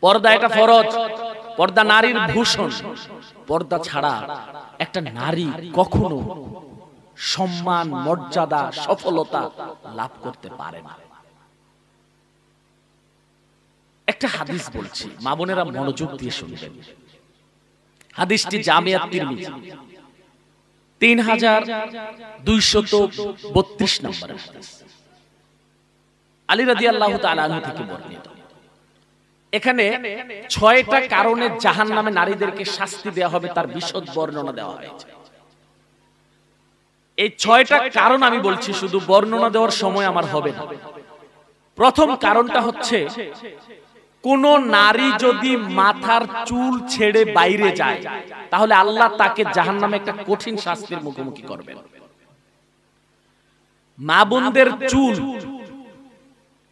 পর্দা এটা ফরজ, পর্দা নারীর ভূষণ। পর্দা ছাড়া একটা নারী কখনো সম্মান, মর্যাদা, সফলতা লাভ করতে পারে না। একটা হাদিস বলছি, মা বোনেরা মনোযোগ দিয়ে শুনবেন। হাদিসটি জামিয়া তিরমিজি 3232 নম্বর হাদিস, আলী রাদিয়াল্লাহু তাআলা আনহু থেকে বর্ণিত। এখানে 6টা কারণে জাহান্নামে নারীদেরকে শাস্তি দেওয়া হবে তার বিশদ বর্ণনা দেওয়া হয়েছে। এই 6টা কারণ আমি বলছি, শুধু বর্ণনা দেওয়ার সময় আমার হবে না। প্রথম কারণটা হচ্ছে, কোন নারী যদি মাথার চুল ছেড়ে বাইরে যায় তাহলে আল্লাহ তাকে জাহান্নামে একটা কঠিন শাস্তির মুখোমুখি করবেন। মা বোনদের চুল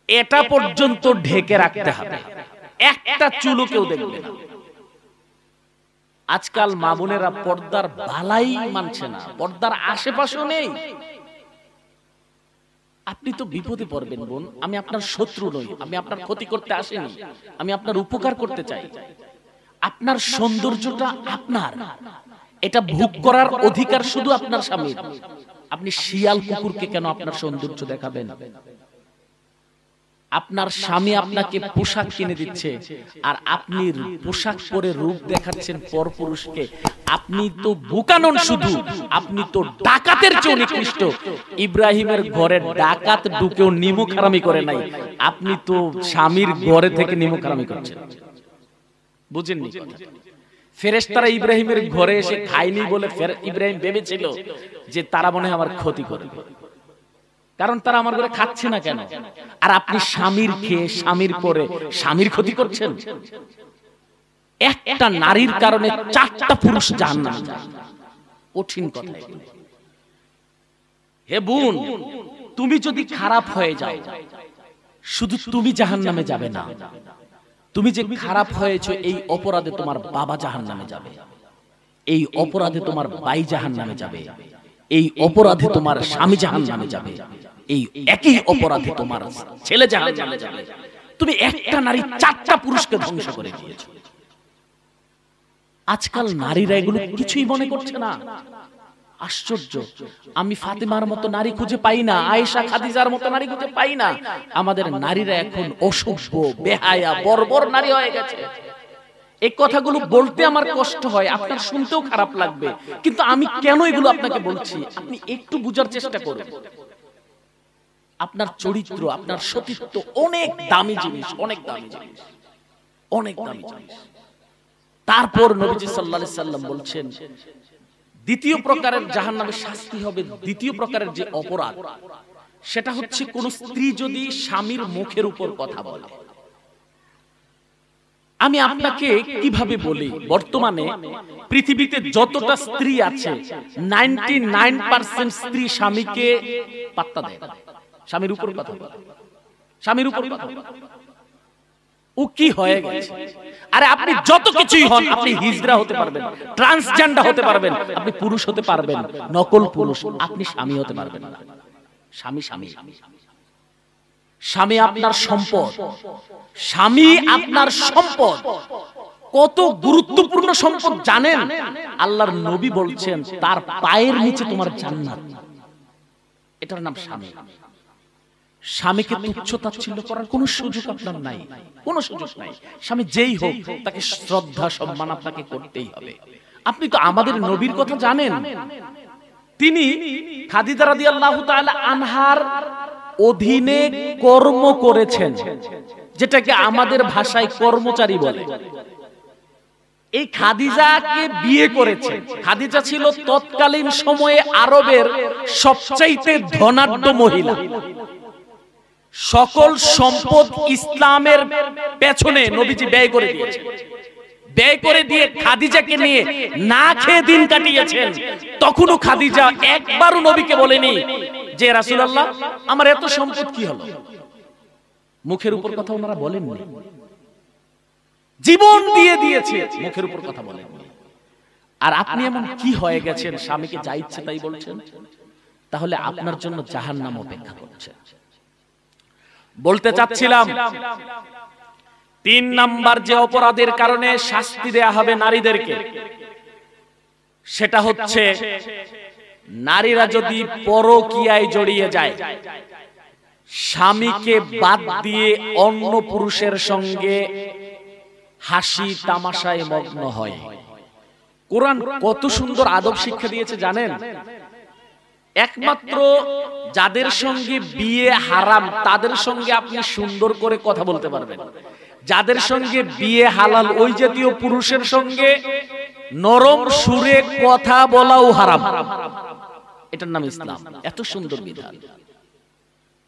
এটা পর্যন্ত ঢেকে রাখতে হবে, একটা চুলও কেউ দেখবে না। আজকাল মা বোনেরা পর্দার বালাই মানছে না, পর্দার আশেপাশেও নেই। আপনি তো বিপদে পড়বেন বোন, আমি আপনার শত্রু নই, আমি আপনার ক্ষতি করতে আসিনি, আমি আপনার উপকার করতে চাই। আপনার সৌন্দর্যটা আপনার, এটা ভোগ করার অধিকার শুধু আপনার স্বামীর। আপনি শিয়াল কুকুরকে কেন আপনার সৌন্দর্য দেখাবেন? আপনার স্বামী আপনাকে পোশাক কিনে দিচ্ছে আর আপনি পোশাক পরে রূপ দেখাচ্ছেন পরপুরুষকে। আপনি তো বোকানন, শুধু আপনি তো ডাকাতের চেয়ে নিকৃষ্ট। ইব্রাহিমের ঘরে ডাকাত ঢুকেও নিমক হারামি করে নাই, আপনি তো স্বামীর ঘরে থেকে নিমক হারামি করছেন। বুঝেননি? ফেরেশতারা ইব্রাহিমের ঘরে এসে খায়নি বলে ইব্রাহিম ভেবেছিল যে তারা মনে হয় আমার ক্ষতি করবে, কারণ তারা আমার ঘরে খাচ্ছে না কেন। আর আপনি স্বামীর খেয়ে স্বামীর পরে স্বামীর ক্ষতি করছেন। একটা নারীর কারণে 4টা পুরুষ জাহান্নামে যায়। কঠিন কথা। হে বোন, তুমি যদি খারাপ হয়ে যাও, শুধু তুমি জাহান্নামে যাবে না, তুমি যে খারাপ হয়েছো এই অপরাধে তোমার বাবা জাহান্নামে যাবে, এই অপরাধে তোমার ভাই জাহান্নামে যাবে, এই অপরাধে তোমার স্বামী জাহান্নামে যাবে, এই একই অপরাধে তোমার ছেলে জাহান্নামে যাবে। তুমি একটা নারী 4টা পুরুষকে ধ্বংস করে দিয়েছো। আজকাল নারীরা এগুলো কিছুই মনে করছে না। আশ্চর্য, আমি ফাতেমার মতো নারী খুঁজে পাই না, আয়েশা খাদিজার মতো নারী খুঁজে পাই না। আমাদের নারীরা এখন অসভ্য, বেহায়া, বর্বর নারী হয়ে গেছে। এই কথাগুলো বলতে আমার কষ্ট হয়, আপনার শুনতেও খারাপ লাগবে, কিন্তু আমি কেন এগুলো আপনাকে বলছি আপনি একটু বুঝার চেষ্টা করুন। আপনার চরিত্র, আপনার সতীত্ব অনেক দামি জিনিস, অনেক দামি জিনিস, অনেক দামি জিনিস। তারপর নবীজি সাল্লাল্লাহু আলাইহি সাল্লাম বলছেন, দ্বিতীয় প্রকারের জাহান্নামের শাস্তি হবে, দ্বিতীয় প্রকারের যে অপরাধ, সেটা হচ্ছে কোন স্ত্রী যদি স্বামীর মুখের উপর কথা বলে। আমি আপনাকে কিভাবে বলি, বর্তমানে পৃথিবীতে যতটা স্ত্রী আছে 99% স্ত্রী স্বামীকে পাত্তা দেয় না, স্বামীর উপর কথা বলে, স্বামীর উপর কথা বলে। ও কি হয়ে গেছে? আরে আপনি যত কিছুই হন, আপনি হিজড়া হতে পারবেন, ট্রান্সজেন্ডার হতে পারবেন, আপনি পুরুষ হতে পারবেন, নকল পুরুষ, আপনি স্বামী হতে পারবেন না। স্বামী স্বামী স্বামী আপনার সম্পদ, স্বামী আপনার সম্পদ। কত গুরুত্বপূর্ণ সম্পদ জানেন? আল্লাহর নবী বলছেন তার পায়ের নিচে তোমার জান্নাত, এটার নাম স্বামী। স্বামীকে তুচ্ছ তাচ্ছিল্য করার কোন সুযোগ আপনার নাই, কোন সুযোগ নাই। স্বামী যেই হোক তাকে শ্রদ্ধা সম্মান আপনাকে করতেই হবে। আপনি তো আমাদের নবীর কথা জানেন, তিনি খাদিজা রাদিয়াল্লাহু তাআলা আনহার অধীনে কর্ম করেছেন, যেটাকে আমাদের ভাষায় কর্মচারী বলে। এই খাদিজাকে বিয়ে করেছে। খাদিজা ছিল তৎকালীন সময়ে আরবের সবচাইতে ধনাঢ্য মহিলা। সকল সম্পদ ইসলামের পেছনে নবীজি ব্যয় করে দিয়েছেন। ব্যয় করে দিয়ে খাদিজাকে নিয়ে না খেয়ে দিন কাটিয়েছেন। তখনও খাদিজা একবারও নবীকে বলেনি যে রাসূলুল্লাহ আমার এত সম্পদ কি হলো। মুখের উপর কথা ওনারা বলেননি, জীবন দিয়ে দিয়েছে, মুখের উপর কথা বলেননি। আর আপনি এমন কি হয়ে গেছেন, স্বামীকে যা ইচ্ছে তাই বলছেন? তাহলে আপনার জন্য জাহান্নাম অপেক্ষা করছে। বলতে চাচ্ছিলাম, তিন নাম্বার যে অপরাধের কারণে শাস্তি দেয়া হবে নারীদেরকে, সেটা হচ্ছে নারীরা যদি পরকীয়ায় জড়িয়ে যায়, স্বামীকে বাদ দিয়ে অন্য পুরুষের সঙ্গে হাসি তামাশায় মগ্ন হয়। কোরআন কত সুন্দর আদব শিক্ষা দিয়েছে জানেন? একমাত্র যাদের সঙ্গে বিয়ে হারাম তাদের সঙ্গে আপনি সুন্দর করে কথা বলতে পারবেন, যাদের সঙ্গে বিয়ে হালাল ওই জাতীয় পুরুষের সঙ্গে নরম সুরে কথা বলাও হারাম। এটার নাম ইসলাম। এত সুন্দর বিধান।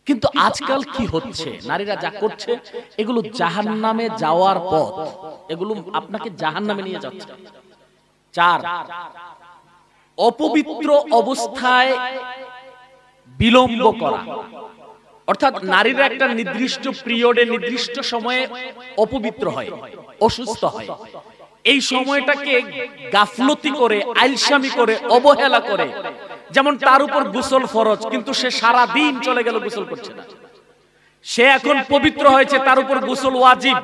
কিন্তু আজকাল কি হচ্ছে, নারীরা যা করছে এগুলো জাহান্নামে যাওয়ার পথ, এগুলো আপনাকে জাহান্নামে নিয়ে যাচ্ছে। চার, অপবিত্র অবস্থায় বিলম্ব করা, অর্থাৎ নারীরা একটা নির্দিষ্ট পিরিয়ডে নির্দিষ্ট সময়ে অপবিত্র হয়, অসুস্থ হয়। এই সময়টাকে গাফলতি করে, আইলসামি করে, অবহেলা করে, যেমন তার উপর গোসল ফরজ কিন্তু সে সারা দিন চলে গেল গোসল করছে না। সে এখন পবিত্র হয়েছে, তার উপর গোসল ওয়াজিব,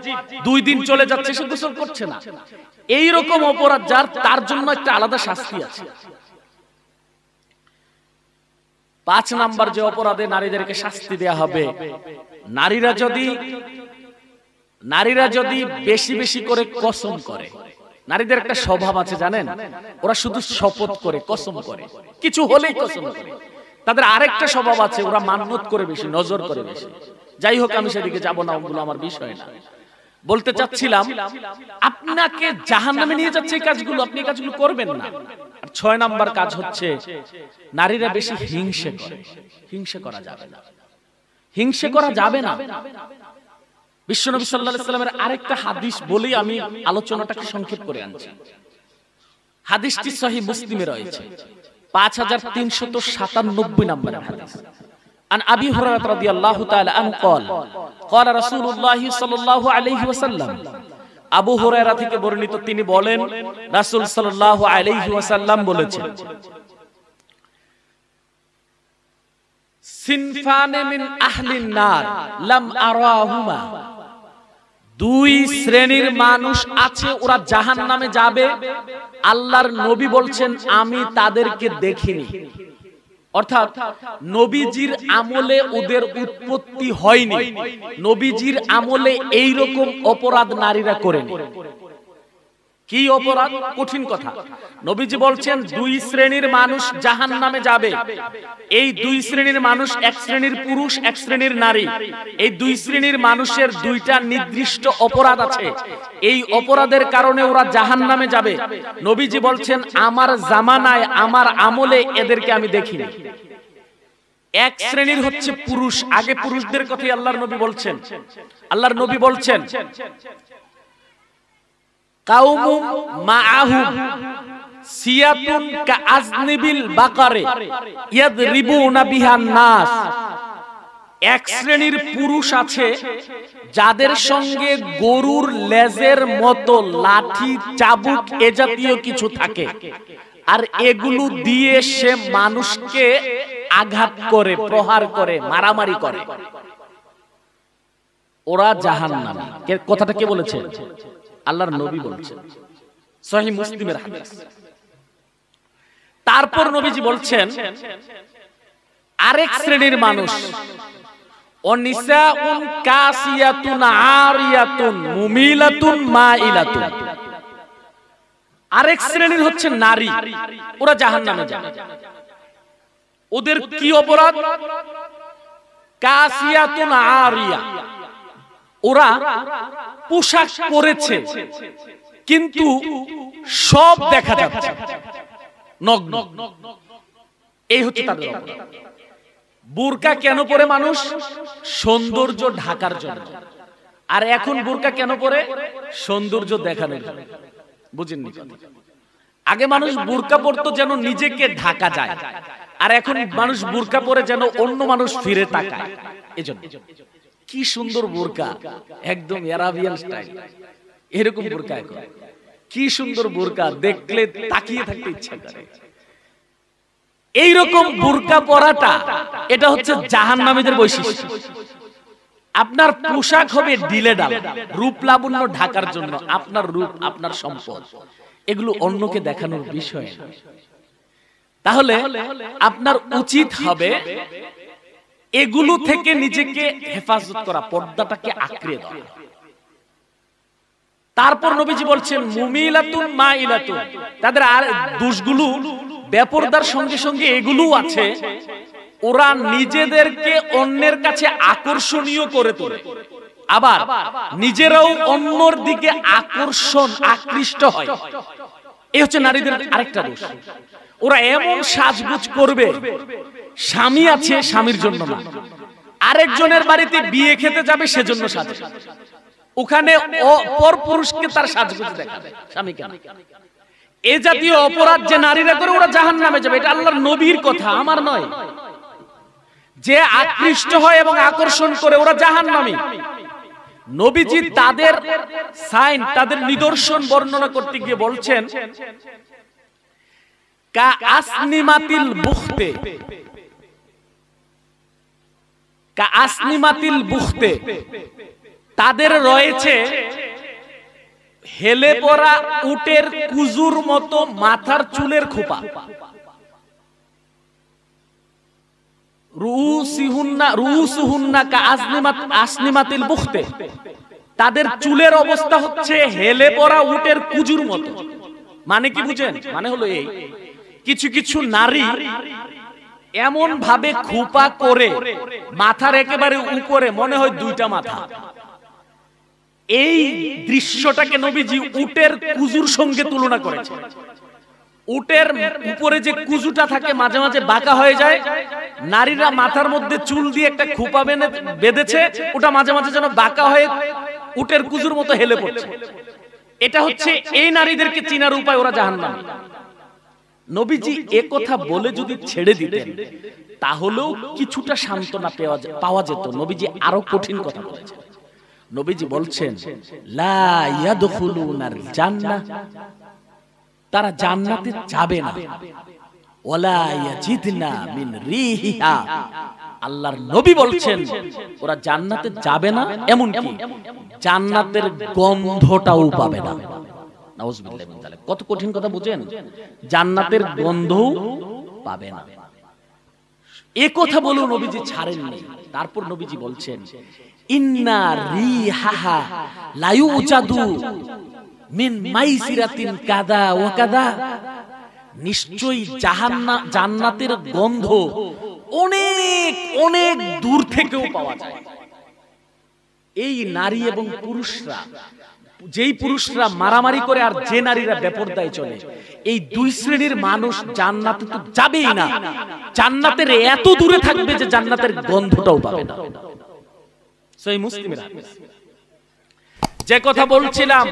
2 দিন চলে যাচ্ছে সে গোসল করছে না। এই রকম অপরাধ যার, তার জন্য একটা আলাদা শাস্তি আছে। 5 নাম্বার যে অপরাধে নারীদেরকে শাস্তি দেয়া হবে, নারীরা যদি বেশি বেশি করে কসম করে। নারীদের একটা স্বভাব আছে জানেন, ওরা শুধু শপথ করে, কসম করে, কিছু হলেই কসম করে। তাদের আরেকটা স্বভাব আছে, ওরা মান্যত করে বেশি, নজর করে বেশি। যাই হোক, আমি সেদিকে যাব না, ওগুলো আমার বিষয় না। বলতে চাচ্ছিলাম, আপনাকে জাহান্নামে নিয়ে যাচ্ছে এই কাজগুলো, আপনি এই কাজগুলো করবেন না। আর 6 নাম্বার কাজ হচ্ছে নারীরা বেশি হিংসে করে। হিংসে করা যাবে না, হিংসে করা যাবে না। বিশ্বনবী সাল্লাল্লাহু আলাইহি ওয়াসাল্লামের আরেকটা হাদিস বলেই আমি আলোচনাটাকে সংক্ষেপ করে আনছি। হাদিসটি সহিহ মুসলিমে রয়েছে, 5397 নম্বরের হাদিস। عن أبي هريرة رضي الله تعالى عنه قال قال رسول الله صلى الله عليه وسلم আবু হুরায়রা থেকে বর্ণিত, তিনি বলেন রাসূল সাল্লাল্লাহু আলাইহি ওয়াসাল্লাম বলেছেন, সিনফানে মিন আহলিন নার লাম আরাহুমা, 2 শ্রেণীর মানুষ আছে, ওরা জাহান্নামে যাবে। আল্লাহর নবী বলছেন আমি তাদেরকে দেখিনি। অর্থাৎ নবীজির আমলে ওদের উৎপত্তি হয়নি, নবীজির আমলে এই রকম অপরাধ নারীরা করেনি। কি অপরাধ? কঠিন কথা। নবীজি বলছেন 2 শ্রেণীর মানুষ জাহান্নামে যাবে। এই 2 শ্রেণীর মানুষ, 1 শ্রেণীর পুরুষ, 1 শ্রেণীর নারী। এই 2 শ্রেণীর মানুষের 2টা নির্দিষ্ট অপরাধ আছে। এই অপরাধের কারণে ওরা জাহান্নামে যাবে। নবীজি বলছেন আমার জামানায়, আমার আমলে এদেরকে আমি দেখিনি। 1 শ্রেণীর হচ্ছে পুরুষ। আগে পুরুষদের কথাই আল্লাহর নবী বলছেন। আল্লাহর নবী বলছেন কাউমুম মাআহুম সিয়াতুন কাআজনিবিল বাকারে ইয়াদরিবুনা বিহান নাস, 1 শ্রেণীর পুরুষ আছে যাদের সঙ্গে গরুর লেজের মতো লাঠি, চাবুক এ জাতীয় কিছু থাকে, আর এগুলো দিয়ে সে মানুষকে আঘাত করে, প্রহার করে, মারামারি করে। ওরা জাহান্নামী। কথাটা কে বলেছে? আল্লাহর নবী বলছেন, সহিহ মুসলিমের হাদিস। তারপর নবীজি বলছেন আরেক শ্রেণীর মানুষ, অনিসাউন কাসিয়াতুন আরিয়াতুন মুমিলাতুন মাইলাতুন, আরেক শ্রেণীর হচ্ছে নারী, ওরা জাহান্নামে যাবে। ওদের কি অপরাধ? কাসিয়াতুন আরিয়া, ওরা পোশাক পরেছে কিন্তু সব দেখা যাচ্ছে, নগ্ন। এই হচ্ছে তাদের অপরাধ। বুরকা কেন পরে মানুষ? সৌন্দর্য ঢাকার জন্য। আর এখন বুরকা কেন পরে? সৌন্দর্য দেখানোর জন্য। বুঝেননি? আগে মানুষ বুরকা পরতো যেন নিজেকে ঢাকা যায়, আর এখন মানুষ বুরকা পরে যেন অন্য মানুষ ফিরে তাকায়। এজন্য কি সুন্দর বোরকা, একদম আরাবিয়ান স্টাইল, এরকম বোরকা এখন। কি সুন্দর বোরকা, দেখলে তাকিয়ে থাকতে ইচ্ছা করে। এই রকম বোরকা পরাটা, এটা হচ্ছে জাহান্নামীদের বৈশিষ্ট্য। আপনার পোশাক হবে ঢিলে ঢালা, রূপ লাবণ্য ঢাকার জন্য। আপনার রূপ, আপনার সম্পদ, এগুলো অন্যকে দেখানোর বিষয় না। তাহলে আপনার উচিত হবে এগুলো থেকে নিজেকে হেফাজত করা, পর্দাটাকে আঁকড়ে ধরা। তারপর নবীজি বলছেন মুমিলাতুন মাইলাতুন, তাদের আর দোষগুলো বেপরদার সঙ্গে সঙ্গে এগুলো আছে, ওরা নিজেদেরকে অন্যের কাছে আকর্ষণীয় করে তোলে, আবার নিজেরাও অন্যর দিকে আকৃষ্ট হয়। এই হচ্ছে নারীদের আরেকটা দোষ। ওরা এমন সাজগোজ করবে, স্বামী আছে স্বামীর জন্য না, আরেকজনের বাড়িতে বিয়ে খেতে যাবে সেজন্য সাজে, ওখানে পর পুরুষকে তার সাজগোজ দেখাবে, স্বামীকে না। এ জাতীয় অপরাধ যে নারীরা করে ওরা জাহান্নামে যাবে, এটা আল্লাহর নবীর কথা, আমার নয়। যে আকৃষ্ট হয় এবং আকর্ষণ করে ওরা জাহান্নামী। নবীজি তাদের সাইন, তাদের নিদর্শন বর্ণনা করতে গিয়ে বলছেন কা আসনিমাতিল বুখতে, কা আসনিমাতিল বুখতে, তাদের রয়েছে হেলে পড়া উটের কুজুর মতো মাথার চুলের খোপা। রুসুহুন্না কা আসনিমাতিল বুখতে, তাদের চুলের অবস্থা হচ্ছে হেলে পড়া উটের কুজুর মতো। মানে কি বুঝেন? মানে হলো এই, কিছু কিছু নারী এমন ভাবে খোপা করে মাথার একেবারে উপরে মনে হয় দুইটা মাথা। এই দৃশ্যটাকে নবীজি উটের কুজুর সঙ্গে তুলনা করেছে। উটের উপরে যে কুজুটা থাকে মাঝে মাঝে বাঁকা হয়ে যায়, নারীরা মাথার মধ্যে চুল দিয়ে একটা খোপা বেঁধেছে, ওটা মাঝে মাঝে যেন বাঁকা হয়ে উটের কুজুর মতো হেলে পড়ছে। এটা হচ্ছে এই নারীদেরকে চিনার উপায়, ওরা জাহান্নামী। নবীজি এ কথা বলে যদি ছেড়ে দিতেন তাহলেও কিছুটা সান্ত্বনা পাওয়া যেত। নবীজি আরো কঠিন কথা বলেছেন। নবীজি বলছেন লা ইয়াদখুলুনাল জান্নাহ, তারা জান্নাতে যাবে না, ওয়ালা ইয়াজিদনা মিন রিহিহা, আল্লাহর নবী বলছেন ওরা জান্নাতে যাবে না, এমন কি জান্নাতের গন্ধটাও পাবে না। নাউজুবিল্লাহ মিন যালিক। কত কঠিন কথা বুঝেন? জান্নাতের গন্ধও পাবে না। এই কথা বলেও নবীজি ছাড়েননি। তারপর নবীজি বলছেন ইন্না রিহাহা লা ইউজাদু মিন মাইসিরাতিন কাদা ওয়া কাদা, নিশ্চয়ই জান্নাতের গন্ধ অনেক অনেক দূর থেকেও পাওয়া যায়। এই নারী এবং পুরুষরা, যেই পুরুষরা মারামারি করে আর যে নারীরা বেপরদায় চলে, এই দুই শ্রেণীর মানুষ জান্নাতে তো যাবেই না, জান্নাতের এত দূরে থাকবে যে জান্নাতের গন্ধটাও পাবে না। সহিহ মুসলিমের হাদিস। যে কথা বলছিলাম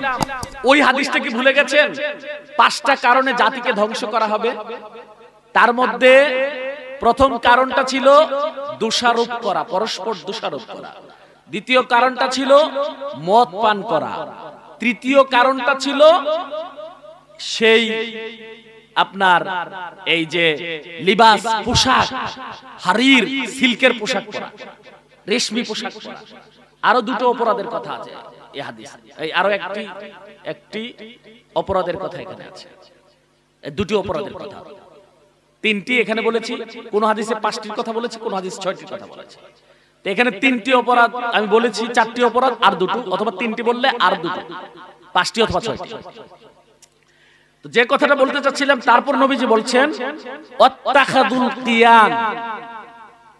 ওই হাদিসটা কি ভুলে গেছেন? 5টা কারণে জাতিকে ধ্বংস করা হবে। তার মধ্যে প্রথম কারণটা ছিল দোষারোপ করা, পরস্পর দোষারোপ করা। দ্বিতীয় কারণটা ছিল মদ পান করা। তৃতীয় কারণটা ছিল সেই আপনার এই যে লিবাস, পোশাক, হারির সিল্কের পোশাক পরা, রেশমি পোশাক পরা। আরো দুটো অপরাধের কথা আছে এই হাদিসে। এই আরো একটি অপরাধের কথা এখানে আছে। দুটি অপরাধের কথা, 3টি এখানে বলেছি। কোন হাদিসে 5টির কথা বলেছি, কোন হাদিসে 6টির কথা বলেছি। তো এখানে 3টি অপরাধ আমি বলেছি, 4টি অপরাধ আর দুটো, অথবা 3টি বললে আর দুটো, 5টি অথবা 6টি। তো যে কথাটা বলতে চাচ্ছিলাম, তারপর নবীজি বলছেন ওয়াত্তাখাযুল কিয়ান,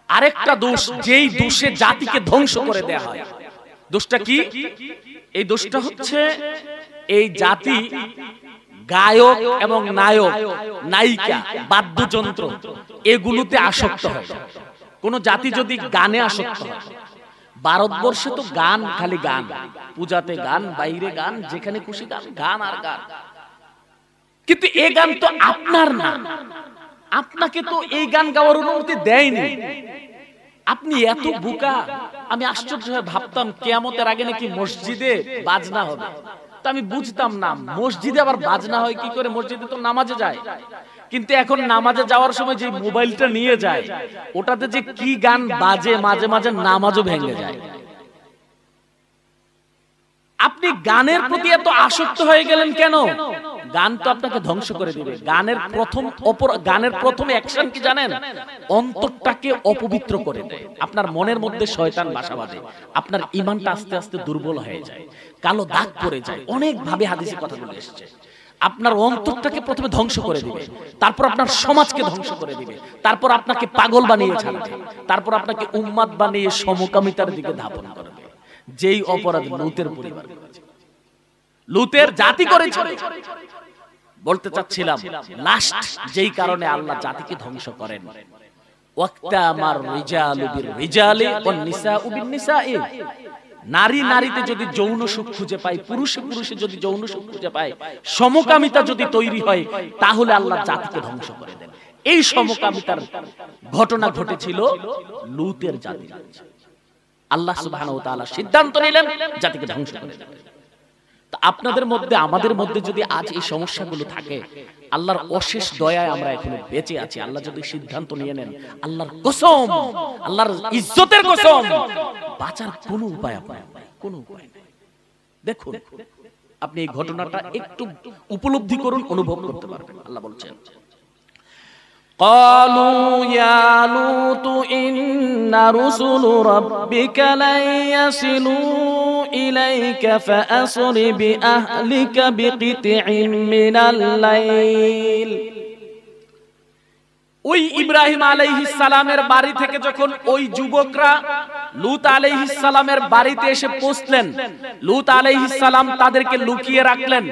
আরেকটা দোষ, যেই দোষে জাতিকে ধ্বংস করে দেয়া হয়। দোষটা কি? এই দোষটা হচ্ছে এই জাতি গায়ক এবং নায়ক, নায়িকা, বাদ্যযন্ত্র এগুলোতে আসক্ত হয়। কোন জাতি যদি গানে আসক্ত হয়, ভারতবর্ষে তো গান, খালি গান, পূজাতে গান, বাইরে গান, যেখানে খুশি গান, গান আর গান। কিন্তু এই গান তো আপনার না, আপনাকে তো এই গান গাওয়ার অনুমতি দেয়নি। আপনি এত বোকা। আমি আশ্চর্য হয়ে ভাবতাম কিয়ামতের আগে নাকি মসজিদে বাজনা হবে। তো আমি বুঝতাম না মসজিদে আবার বাজনা হয় কি করে, মসজিদে তো নামাজে যায়। কিন্তু এখন নামাজে যাওয়ার সময় যে মোবাইলটা নিয়ে যায়, ওটাতে যে কি গান বাজে, মাঝে মাঝে নামাজও ভেঙে যায়। আপনি গানের প্রতি এত আসক্ত হয়ে গেলেন কেন? গান তো আপনাকে ধ্বংস করে দিবে। গানের প্রথম অ্যাকশন কি জানেন? অন্তরটাকে অপবিত্র করে দেয়। আপনার মনের মধ্যে শয়তান বাসা বাঁধে, আপনার ঈমানটা আস্তে আস্তে দুর্বল হয়ে যায়, কালো দাগ পড়ে যায়। অনেক ভাবে হাদিসে কথাগুলো এসেছে। আপনার অন্তরটাকে প্রথমে ধ্বংস করে দিবে, তারপর আপনার সমাজকে ধ্বংস করে দিবে, তারপর আপনাকে পাগল বানিয়ে ছাড়বে, তারপর আপনাকে উম্মাদ বানিয়ে সমকামিতার দিকে ধাপন করবে। যেই অপরাধ লুতের পরিবার করেছে, লুতের জাতি করেছিল। বলতে চাচ্ছিলাম, লাস্ট যেই কারণে আল্লাহ জাতিকে ধ্বংস করেন, ওয়াক্তা আমার রিজালু বির রিজালি ওয়ান নিসাউ বিন নিসাই, নারী নারীতে যদি যৌন সুখ খুঁজে পায়, পুরুষে পুরুষে যদি যৌন সুখ খুঁজে পায়, সমকামিতা যদি তৈরি হয়, তাহলে আল্লাহ জাতিকে ধ্বংস করে দেন। এই সমকামিতার ঘটনা ঘটেছিল লুতের জাতির। আল্লাহ সুবহানাহু ওয়া তাআলা সিদ্ধান্ত নিলেন জাতিকে ধ্বংস করে দেবেন। তা আপনাদের মধ্যে আমাদের মধ্যে যদি আজ এই সমস্যাগুলো থাকে, আল্লাহর অশেষ দয়ায় আমরা এখনো বেঁচে আছি। আল্লাহ যদি সিদ্ধান্ত নিয়ে নেন, আল্লাহর কসম, আল্লাহর ইজ্জতের কসম, বাঁচার কোনো উপায় আপনার নাই, কোনো উপায় নেই। দেখুন, আপনি এই ঘটনাটা একটু উপলব্ধি করুন, অনুভব করতে পারবেন। আল্লাহ বলছেন, قالوا يا لوط إن رسل ربك لن يصلوا إليك فأسر بأهلك بقطع من الليل। ওই ইব্রাহিম আলাইহিস সালামের বাড়ি থেকে যখন ওই যুবকরা লূত আলাইহিস সালামের বাড়িতে এসে পৌঁছলেন, লূত আলাইহিস সালাম তাদেরকে লুকিয়ে রাখলেন,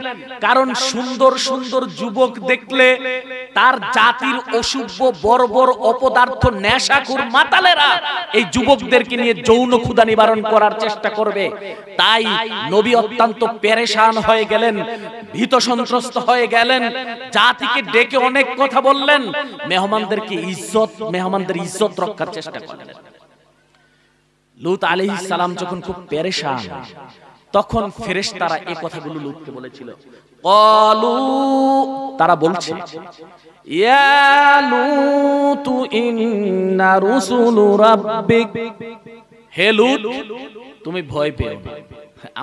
কারণ সুন্দর সুন্দর যুবক দেখলে তার জাতির অশুভ বর্বর অপদার্থ নেশাখোর মাতালেরা এই যুবকদেরকে নিয়ে যৌন ক্ষুধা নিবারণ করার চেষ্টা করবে। তাই নবী অত্যন্ত পেরেশান হয়ে গেলেন, ভীত সন্ত্রস্ত হয়ে গেলেন, জাতিকে ডেকে অনেক কথা বললেন, মেহমানদের ইজ্জত রক্ষার চেষ্টা করলেন। লূত আলাইহিস সালাম যখন খুব পেরেশান, তখন ফেরেশতারা এই কথাগুলো লূতকে বলেছিল। ক্বালু, তারা বলছে, ইয়া লূত ইন্না রুসুলু রাব্বিক, হে লূত তুমি ভয় পেও না,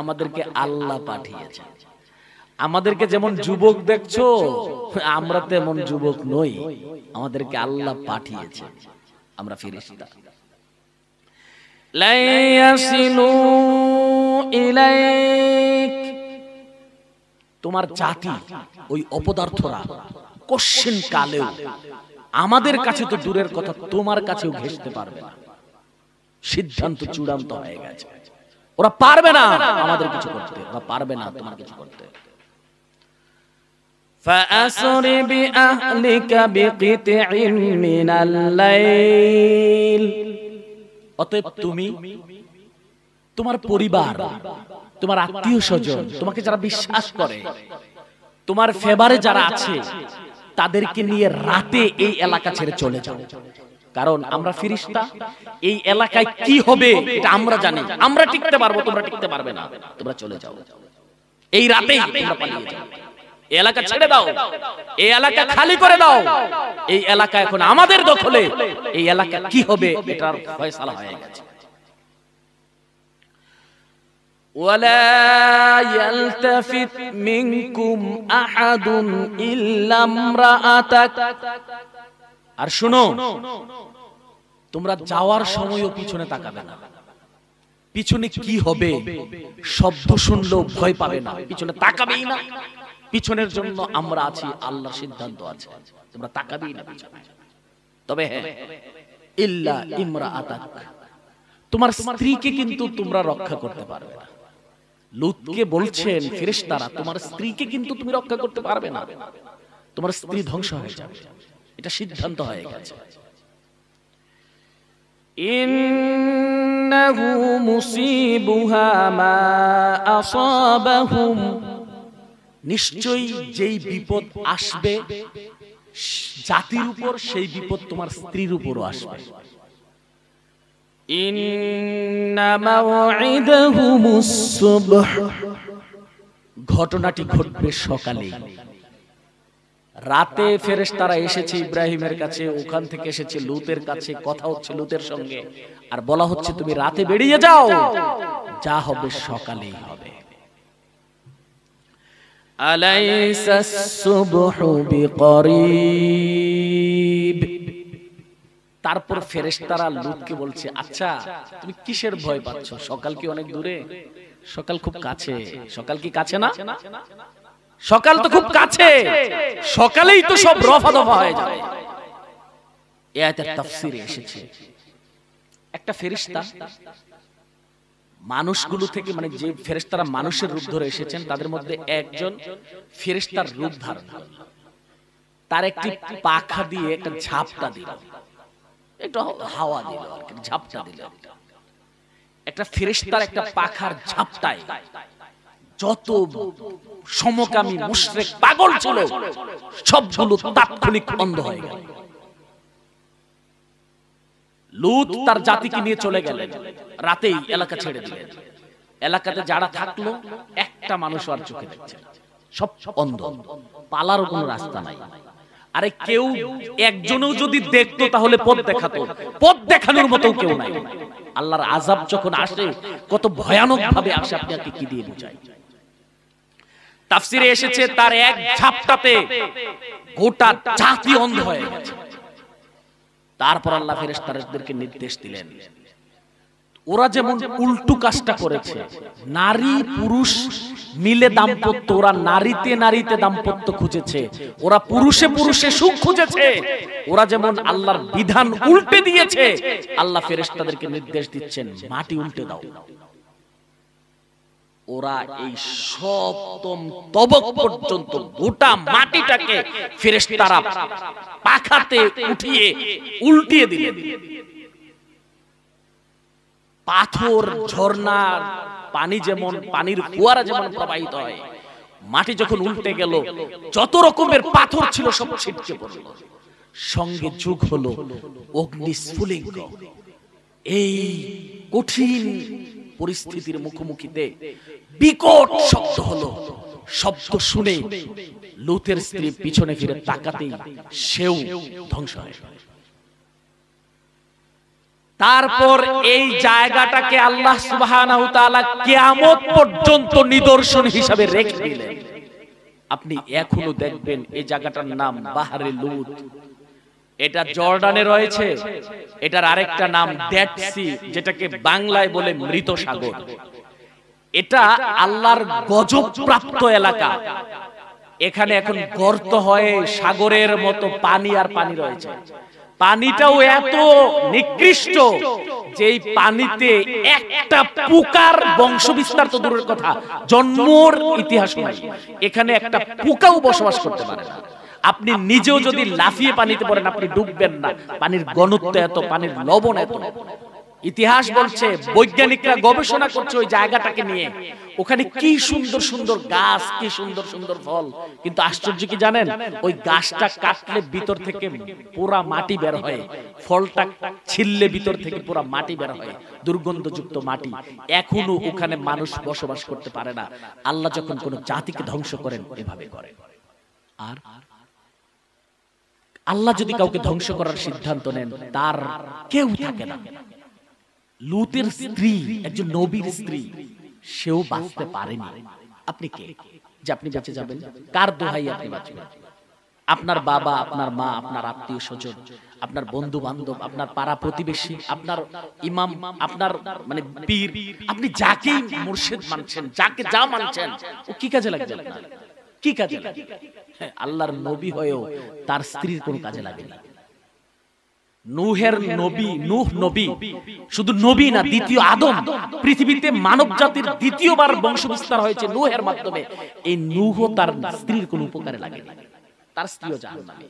আমাদেরকে আল্লাহ পাঠিয়েছেন। আমাদেরকে যেমন যুবক দেখছো, আমরা তেমন যুবক নই, আমাদেরকে আল্লাহ পাঠিয়েছে, আমরা ফেরেশতা। লা ইয়াসিলু ইলাইক, তোমার জাতি ওই অপদার্থরা কোশ্চেন কালেও আমাদের কাছে তো দূরের কথা, তোমার কাছেও ঘেঁষতে পারবে না। সিদ্ধান্ত চূড়ান্ত হয়ে গেছে, ওরা পারবে না আমাদের কিছু করতে, ওরা পারবে না তোমার কিছু করতে। فأسر بأهلك بقطع من الليل, অতএব তুমি, তোমার পরিবার, তোমার আত্মীয় স্বজন, তোমাকে যারা বিশ্বাস করে, তোমার ফেভারে যারা আছে, তাদেরকে নিয়ে রাতে এই এলাকা ছেড়ে চলে যাও। কারণ আমরা ফেরেশতা, এই এলাকায় কি হবে এটা আমরা জানি, আমরা টিকতে পারবো, তোমরা টিকতে পারবে না, তোমরা চলে যাও, এই রাতেই তোমরা পালিয়ে যাও, এই এলাকা ছেড়ে দাও, এই এলাকা খালি করে দাও, এই এলাকা এখন আমাদের দখলে, এই এলাকা কি হবে এটার ফয়সালা হয়ে গেছে। ওয়ালা ইয়ালতাফিত মিনকুম আহাদুন ইল্লা ইমরাআতাক, আর শুনো, তোমরা যাওয়ার সময়ও পিছনে তাকাবে না, পিছনে কি হবে শব্দ শুনলেও ভয় পাবে না, পিছনে তাকাবেই না। পিছনের জন্য আমরা আছি, আল্লাহর সিদ্ধান্ত আছে, তোমরা তাকাবেই না পিছনে। তবে হ্যাঁ, ইল্লা ইমরাআতাক, তোমার স্ত্রীকে কিন্তু তোমরা রক্ষা করতে পারবে না। লূতকে বলছেন ফেরেশতারা, তোমার স্ত্রীকে কিন্তু তুমি রক্ষা করতে পারবে না, তোমার স্ত্রী ধ্বংস হয়ে যাবে, এটা সিদ্ধান্ত হয়ে গেছে। ইন্নাহু মুসিবুহা মা আসাবাহুম, নিশ্চয়ই যেই বিপদ আসবে জাতির উপর, সেই বিপদ তোমার স্ত্রীর উপরও আসবে। ইন্না মাওঈদাহুমুস সুবহ, ঘটনাটি ঘটবে সকালে। রাতে ফেরেশতারা এসেছে ইব্রাহিমের কাছে, ওখান থেকে এসেছে লূতের কাছে, কথা হচ্ছে লূতের সঙ্গে, আর বলা হচ্ছে তুমি রাতে বেরিয়ে যাও, যা হবে সকালেই হবে। আলাইসা সুবহু বিকরিব। তারপর ফেরেশতারা লূতকে বলছে, আচ্ছা তুমি কিসের ভয় পাচ্ছ? সকাল কি অনেক দূরে? সকাল খুব কাছে। সকাল কি কাছে না? সকাল তো খুব কাছে, সকালেই তো সব রফা দফা হয়ে যাবে। এই আয়াতের তাফসীরে এসেছে একটা ফেরেশতা মানুষগুলো থেকে, মানে যে ফেরেশতারা মানুষের রূপ ধরে এসেছেন তাদের মধ্যে একজন ফেরেশতার রূপ ধারণ করল। তার একটি পাখা দিয়ে একটা ঝাপটা দিল, একটু হাওয়া দিল, ঝাপটা দিল। একটা ফেরেশতার একটা পাখার ঝাপটায় যত সমকামী মুশরিক পাগল ছিল সবগুলো তাৎক্ষণিক অন্ধ হয়ে গেল। লূত তার জাতিকে নিয়ে চলে গেলেন, রাতেই এলাকা ছেড়ে দিলেন। এলাকাতে যারা থাকলো একটা মানুষ আর চোখে দেখছে, সব অন্ধ, পালারও কোনো রাস্তা নাই। আরে কেউ একজনও যদি দেখতো তাহলে পথ দেখাতো, পথ দেখানোর মতো কেউ নাই। আল্লাহর আযাব যখন আসে কত ভয়ানক ভাবে আসে আপনাকে কি দিয়ে বুঝাই। তাফসীরে এসেছে তার এক ঝাপটাতে গোটা জাতি অন্ধ হয়ে গেছে। তারপর আল্লাহ ফেরেশতাদেরকে নির্দেশ দিলেন, ওরা যেমন উল্টো কাজটা করেছে, নারী পুরুষ মিলে দাম্পত্য, ওরা নারীতে নারীতে দাম্পত্য খুঁজেছে, ওরা পুরুষে পুরুষে সুখ খুঁজেছে, ওরা যেমন আল্লাহর বিধান উল্টে দিয়েছে, আল্লাহ ফেরেশতাদেরকে নির্দেশ দিচ্ছেন মাটি উল্টে দাও। ওরা এই সপ্তম তবক পর্যন্ত গোটা মাটিটাকে ফেরেশতারা পাখাতে উঠিয়ে উল্টিয়ে দিলেন। পাথর ঝর্ণার পানি যেমন, পানির ফোয়ারা যেমন প্রবাহিত হয়, মাটি যখন উল্টে গেল যত রকমের পাথর ছিল সব ছিটকে পড়ল। সঙ্গে যুগ হলো অগ্নিস্ফুলিঙ্গ। এই কঠিন পরিস্থিতির মুখোমুখিতে বিকট শব্দ হলো। শব্দ শুনে লূতের স্ত্রী পিছনে ফিরে তাকাতেই সেও ধ্বংস হয়ে গেল। তারপর এই জায়গাটাকে আল্লাহ সুবহানাহু ওয়া তাআলা কিয়ামত পর্যন্ত নিদর্শন হিসাবে রেখে দিলেন। আপনি এখনো দেখবেন এই জায়গাটার নাম বাহরে লূত। এটা জর্ডানে রয়েছে। এটার আরেকটা নাম ডেড সি, যেটাকে বাংলায় বলে মৃত সাগর। এটা আল্লাহর গজব প্রাপ্ত এলাকা। এখানে এখন গর্ত হয়ে সাগরের মতো পানি আর পানি রয়েছে। পানিটাও এত নিকৃষ্ট যে এই পানিতে একটা পোকার বংশবিস্তার তো দূরের কথা, জন্মর ইতিহাস নাই। এখানে একটা পোকাও বসবাস করতে পারে না। আপনি নিজেও যদি লাফিয়ে পানিতে পড়েন আপনি ডুববেন না। পানির ঘনত্ব এত, পানির লবণ এত। ইতিহাস বলছে, বৈজ্ঞানিকরা গবেষণা করছে ওই জায়গাটাকে নিয়ে, ওখানে কি সুন্দর সুন্দর গাছ, কি সুন্দর সুন্দর ফল। কিন্তু আশ্চর্য কি জানেন, ওই গাছটা কাটলে ভিতর থেকে পুরা মাটি বের হয়, ফলটা ছিললে ভিতর থেকে পুরা মাটি বের হয়, দুর্গন্ধযুক্ত মাটি। এখনো ওখানে মানুষ বসবাস করতে পারে না। আল্লাহ যখন কোন জাতিকে ধ্বংস করেন এভাবে করেন। আর আল্লাহ যদি কাউকে ধ্বংস করার সিদ্ধান্ত নেন তার কেউ থাকে না। লূতের স্ত্রী একজন নবীর স্ত্রী, সেও বাঁচতে পারেনি। আপনি কে যে আপনি বেঁচে যাবেন? কার দোহাই আপনি বাঁচবেন? আপনার বাবা, আপনার মা, আপনার আত্মীয় স্বজন, আপনার বন্ধু বান্ধব, আপনার পাড়া প্রতিবেশী, আপনার ইমাম, আপনার মানে পীর, আপনি যাকেই মুর্শিদ মানছেন, যাকে যা মানছেন, ও কি কাজে লাগবে? কি কাজে লাগে? আল্লাহর নবী হয়েও তার স্ত্রীর কোন কাজে লাগেনি। নূহের নবী, নূহ নবী শুধু নবী না, দ্বিতীয় আদম। পৃথিবীতে মানব জাতির দ্বিতীয়বার বংশ বিস্তার হয়েছে নূহের মাধ্যমে। এই নূহ তার স্ত্রীর কোন উপকারে লাগেনি, তার স্ত্রীও জাহান্নামী।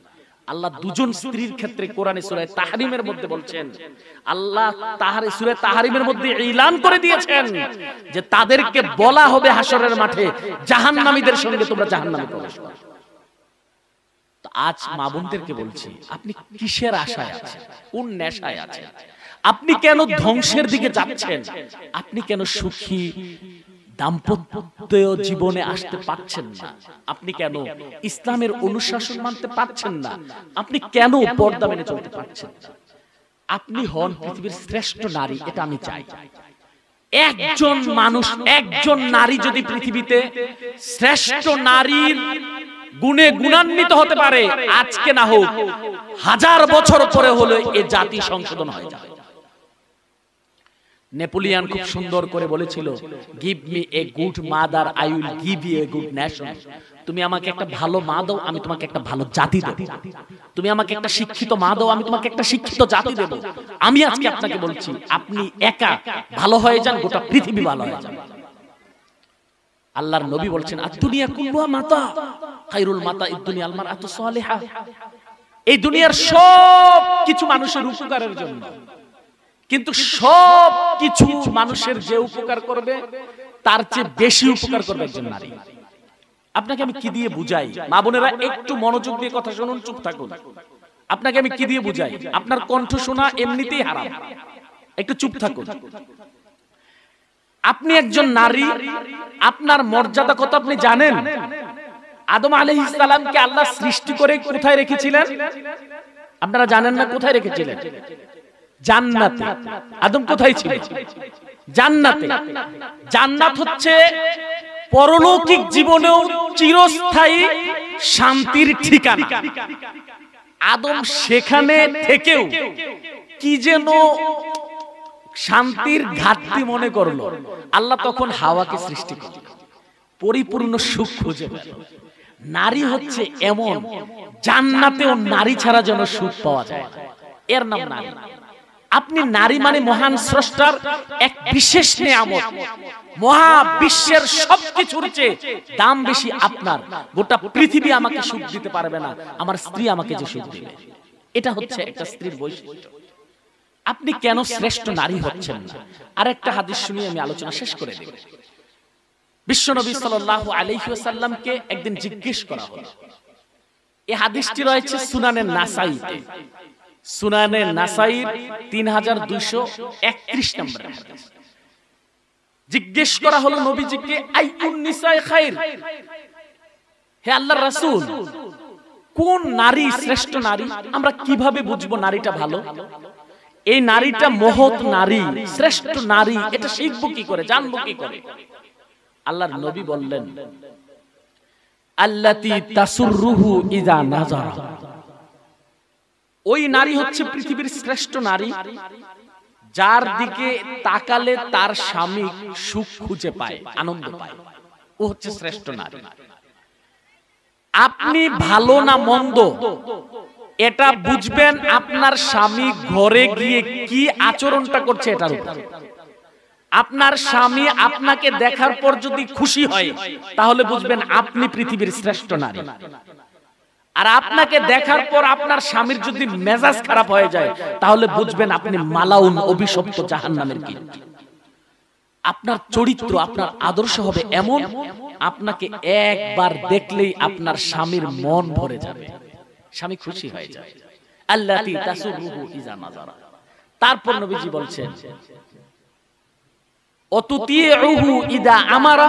আল্লাহ দুজন স্ত্রীর ক্ষেত্রে কোরআনে সূরা তাহরিমের মধ্যে বলছেন, আল্লাহ সূরা তাহরিমের মধ্যে এলান করে দিয়েছেন যে তাদেরকে বলা হবে হাসরের মাঠে, জাহান্নামীদের সঙ্গে তোমরা জাহান্নামে প্রবেশ করো। আজ মা বোনদেরকে বলছি, আপনি কিসের আশায় আছেন? কোন নেশায় আছেন? আপনি কেন ধ্বংসের দিকে যাচ্ছেন? আপনি কেন সুখী দাম্পত্য জীবনে আসতে পারছেন না? আপনি কেন ইসলামের অনুশাসন মানতে পারছেন না? আপনি কেন পর্দা মেনে চলতে পারছেন না? আপনি হন পৃথিবীর শ্রেষ্ঠ নারী, এটা আমি চাই। একজন মানুষ, একজন নারী যদি পৃথিবীতে শ্রেষ্ঠ নারীর গুণে গুণান্বিত হতে পারে, আজকে না হোক 1000 বছর পরে হলে এ জাতি সংশোধন হয়ে যাবে। নেপোলিয়ান খুব সুন্দর করে বলেছিল, give me a good mother, I will give you a good nation. তুমি আমাকে একটা ভালো মা দাও, আমি তোমাকে একটা ভালো জাতি দেব। তুমি আমাকে একটা শিক্ষিত মা দাও, আমি তোমাকে একটা শিক্ষিত জাতি দেব। আমি আজকে আপনাকে বলছি, আপনি একা ভালো হয়ে যান, গোটা পৃথিবী ভালো হয়ে যাবে। আল্লাহর নবী বলছেন, আদ-দুনিয়া কুল্লুহা মাতা, খায়রুল মাতা ইদ-দুনিয়া আল মারআতু সালিহা। এই দুনিয়ার সব কিছু মানুষের উপকারের জন্য, কিন্তু সব কিছু মানুষের যে উপকার করবে তার চেয়ে বেশি উপকার করবে একজন নারী। আপনাকে আমি কি দিয়ে বুঝাই? মা বোনেরা একটু মনোযোগ দিয়ে কথা শুনুন, চুপ থাকুন। আপনাকে আমি কি দিয়ে বুঝাই? আপনার কণ্ঠ শোনা এমনিতেই হারাম, একটু চুপ থাকুন। আপনি একজন নারী, আপনার মর্যাদা কত আপনি জানেন? আদম আলাইহিস সালামকে আল্লাহ সৃষ্টি করে কোথায় রেখেছিলেন? আপনারা জানেন না? কোথায় রেখেছিলেন? জান্নাতে। আদম কোথায় ছিল? জান্নাতে। জান্নাত হচ্ছে পরলৌকিক জীবনেও চিরস্থায়ী শান্তির ঠিকানা। আদম সেখানে থেকেও কি যেন শান্তির ঘাটতি মনে করলো। আল্লাহ তখন হাওয়াকে সৃষ্টি করল, পরিপূর্ণ সুখ খুঁজে পেল। নারী হচ্ছে এমন, জান্নাতেও নারী ছাড়া যেন সুখ পাওয়া যায়, এর নাম নারী। আপনি নারী মানে মহান স্রষ্টার এক বিশেষ নিয়ামত। মহাবিশ্বের সবকিছুর চেয়ে দাম বেশি আপনার। গোটা পৃথিবী আমাকে সুখ দিতে পারবে না, আমার স্ত্রী আমাকে যে সুখ দিবে। এটা হচ্ছে একটা স্ত্রীর বৈশিষ্ট্য। আপনি কেন শ্রেষ্ঠ নারী হচ্ছেন না? আরেকটা হাদিস শুনিয়ে আমি আলোচনা শেষ করে দেব। বিশ্বনবী সাল্লাল্লাহু আলাইহি ওয়াসাল্লামকে একদিন জিজ্ঞেস করা হলো, এই হাদিসটি রয়েছে সুনানে নাসাইতে। সুনানে নাসাইর 3231 নম্বরের হাদিস। জিজ্ঞেস করা হলো নবীজিকে, আইয়ুন নিসাই খায়র, হে আল্লাহর রাসূল, কোন নারী শ্রেষ্ঠ নারী? আমরা কিভাবে বুঝবো নারীটা ভালো? এই নারীটা মহৎ নারী, শ্রেষ্ঠ নারী, এটা শিখবো কি করে, জানবো কি করে? আল্লাহর নবী বললেন, আল্লাতী তাসুররুহু ইযা নাযারা। ওই নারী হচ্ছে পৃথিবীর শ্রেষ্ঠ নারী, যার দিকে তাকালে তার স্বামী সুখ খুঁজে পায়, আনন্দ পায়। ও হচ্ছে শ্রেষ্ঠ নারী। আপনি ভালো না মন্দ এটা বুঝবেন আপনার স্বামী ঘরে গিয়ে কি আচরণটা করছে এটার উপর। আপনার স্বামী আপনাকে দেখার পর যদি খুশি হয়, তাহলে বুঝবেন আপনি পৃথিবীর শ্রেষ্ঠ নারী। আর আপনাকে দেখার পর আপনার স্বামীর যদি মেজাজ খারাপ হয়ে যায়, তাহলে বুঝবেন আপনি মালাউন, অভিশপ্ত জাহান্নামের কীট। আপনার চরিত্র, আপনার আদর্শ হবে এমন, আপনাকে একবার দেখলেই আপনার স্বামীর মন ভরে যাবে, স্বামী খুশি হয়ে যায়। আল্লাতী তাসুররুহু ইযা নাযারা। তারপর নবীজি বলছেন, অতুতিউহু ইযা আমারা।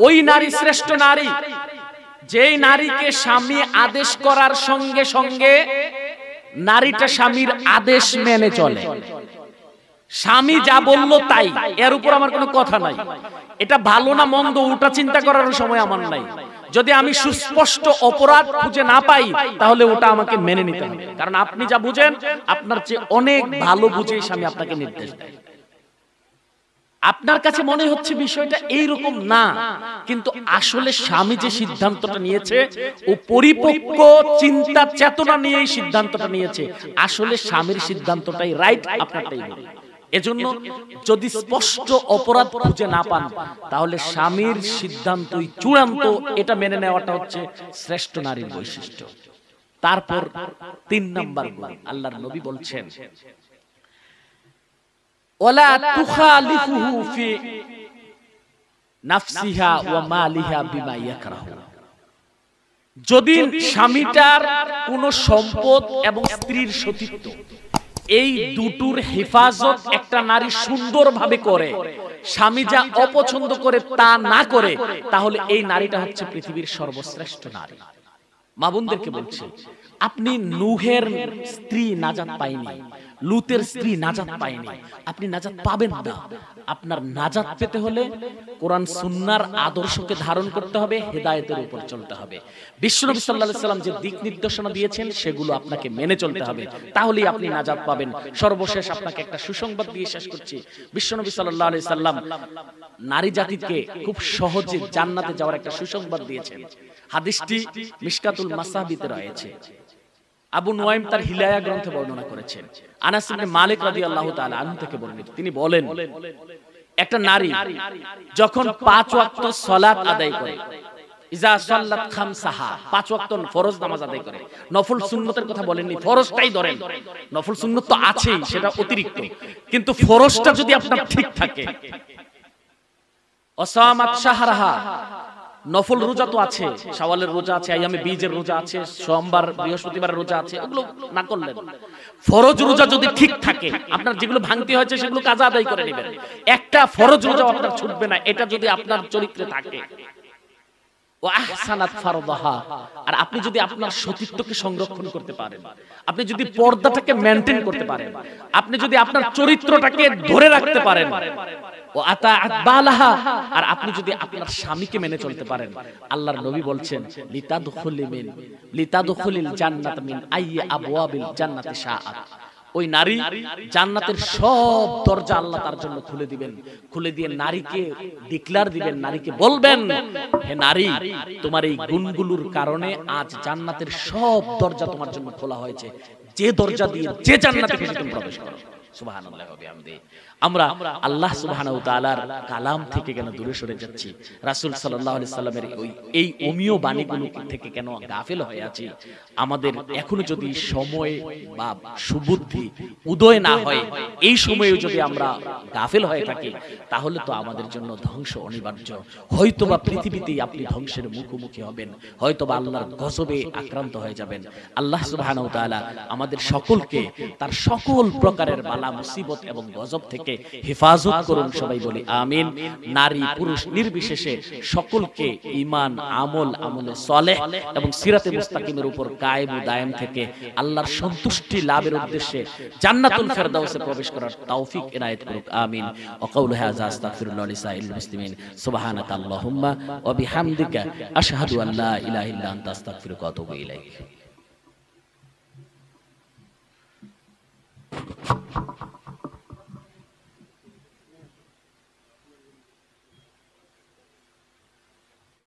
ওই নারী শ্রেষ্ঠ নারী, যেই নারীকে স্বামী আদেশ করার সঙ্গে সঙ্গে নারীটা স্বামীর আদেশ মেনে চলে। স্বামী যা বলল তাই, এর উপর আমার কোনো কথা নাই। এটা ভালো না মন্দ ওটা চিন্তা করার সময় আমার নাই। যদি আমি সুস্পষ্ট অপরাধ খুঁজে না পাই, তাহলে ওটা আমাকে মেনে নিতে হবে। কারণ আপনি যা বুঝেন, আপনার চেয়ে অনেক ভালো বুঝেই স্বামী আপনাকে নির্দেশ দেয়। আপনার কাছে মনে হচ্ছে বিষয়টা এইরকম না, কিন্তু আসলে স্বামী যে সিদ্ধান্তটা নিয়েছে, ও পরিপক্ক চিন্তা চেতনা নিয়ে এই সিদ্ধান্তটা নিয়েছে। আসলে স্বামীর সিদ্ধান্তটাই রাইট, আপনারটাই ভুল। এজন্য যদি স্পষ্ট অপরাধ খুঁজে না পান, তাহলে স্বামীর সিদ্ধান্তই চূড়ান্ত, এটা মেনে নেওয়াটা হচ্ছে শ্রেষ্ঠ নারীর বৈশিষ্ট্য। তারপর 3 নম্বর গুণ আল্লাহর নবী বলছেন, ওয়ালা তুখালিফুহু ফি নাফসিহা ওয়া মালিহা বিমা ইয়াকরাহু। যদি স্বামীটার কোন সম্পদ এবং স্ত্রীর সতীত্ব, এই দুটোর হেফাজত একটা নারী সুন্দরভাবে করে, স্বামী যা অপছন্দ করে তা না করে, তাহলে এই নারীটা হচ্ছে পৃথিবীর সর্বশ্রেষ্ঠ নারী। মা বোনদেরকে বলছি, আপনি নূহের স্ত্রী নাজাত পায়নি, লুতের স্ত্রী নাজাত পায়নি, আপনি নাজাত পাবেন না। আপনার নাজাত পেতে হলে কোরআন সুন্নাহর আদর্শকে ধারণ করতে হবে, হেদায়েতের উপর চলতে হবে। বিশ্বনবী সাল্লাল্লাহু আলাইহি সাল্লাম যে দিক নির্দেশনা দিয়েছেন সেগুলো আপনাকে মেনে চলতে হবে, তাহলেই আপনি নাজাত পাবেন। সর্বশেষ আপনাকে একটা সুসংবাদ দিয়ে শেষ করছি। বিশ্বনবী সাল্লাল্লাহু আলাইহি সাল্লাম নারী জাতিকে খুব সহজে জান্নাতে যাওয়ার একটা সুসংবাদ দিয়েছেন। হাদিসটি মিশকাতুল মাসাবিতে রয়েছে। আবু নুয়াইম তার হিলায়া গ্রন্থে বর্ণনা করেছেন। আনাস ইবনে মালিক রাদিয়াল্লাহু তাআলা আনহু থেকে বর্ণিত, তিনি বলেন, একটা নারী যখন 5 ওয়াক্ত সালাত আদায় করে, ইজা সাল্লাত খামসাহা, 5 ওয়াক্ত ফরজ নামাজ আদায় করে, নফল সুন্নতের কথা বলেননি, ফরজটাই ধরেন, নফল সুন্নত তো আছেই, সেটা অতিরিক্ত, কিন্তু ফরজটা যদি আপনার ঠিক থাকে, ওয়াসামাত শাহরাহা, নফল রোজা তো আছে, শাওয়ালের রোজা আছে, আইয়ামে বীজের রোজা আছে, সোমবার বৃহস্পতিবারের রোজা আছে, ওগুলো না করলেন। ফরজ রোজা যদি ঠিক থাকে, আপনার যেগুলো ভাঙতি হয়েছে সেগুলো কাজা আদায় করে নেবেন, একটা ফরজ রোজা আপনার ছুটবে না, এটা যদি আপনার চরিত্রে থাকে। ওয়া আহসানাত ফারদাহা, আর আপনি যদি আপনার সতীত্বকে সংরক্ষণ করতে পারেন, আপনি যদি পর্দাটাকে মেইনটেইন করতে পারেন, আপনি যদি আপনার চরিত্রটাকে ধরে রাখতে পারেন, ও আতাআত বালাহা, আর আপনি যদি আপনার স্বামীকে মেনে চলতে পারেন, আল্লাহর নবী বলছেন লিতাদখুলিল জান্নাত মিন আইয়ি আবওয়াবিল জান্নাতি শাআত, ওই নারী জান্নাতের সব দরজা আল্লাহ তার জন্য খুলে দিবেন, খুলে দিয়ে নারীকে ডিক্লার দিবেন, নারীকে বলবেন, হে নারী, তোমার এই গুণগুলোর কারণে আজ জান্নাতের সব দরজা তোমার জন্য খোলা হয়েছে, যে দরজা দিয়ে যে জান্নাতে তুমি প্রবেশ করো। সুবহানাল্লাহি ওয়া বিহামদিহি। আমরা আল্লাহ সুবহানাহু ওয়া তাআলার কালাম থেকে কেন দূরে সরে যাচ্ছি, রাসূল সাল্লাল্লাহু আলাইহি সাল্লামের এই অমীয় বাণীগুলো থেকে কেন গাফিল হয়ে আছি? আমাদের এখনো যদি সময় বা সুবুদ্ধি উদয় না হয়, এই সময়েও যদি আমরা গাফিল হয়ে থাকি, তাহলে তো আমাদের জন্য ধ্বংস অনিবার্য। হয়তোবা পৃথিবীতেই আপনি ধ্বংসের মুখোমুখি হবেন, হয়তোবা আল্লাহর গজবে আক্রান্ত হয়ে যাবেন। আল্লাহ সুবহানাহু ওয়া তাআলা আমাদের সকলকে তার সকল প্রকারের বালা মুসিবত এবং গজব থেকে হেফাজত করুন, সবাই বলি আমিন। নারী পুরুষ নির্বিশেষে সকলকে ঈমান, আমলে সালেহ এবং সিরাতে মুস্তাকিমের উপর কায়েম ও দায়েম থেকে আল্লাহর সন্তুষ্টি লাভের উদ্দেশ্যে জান্নাতুল ফেরদাউসে প্রবেশ করার তৌফিক ইনায়েত করুক, আমিন। ওয়া কাউলু হাযা আস্তাগফিরুল্লাহ লিসাইল মুসলিমিন, সুবহানাকা আল্লাহুম্মা ওয়া বিহামদিকা আশহাদু আল্লা ইলাহা ইল্লা আনতা আস্তাগফিরুকা ওয়া আতুবু ইলাইক।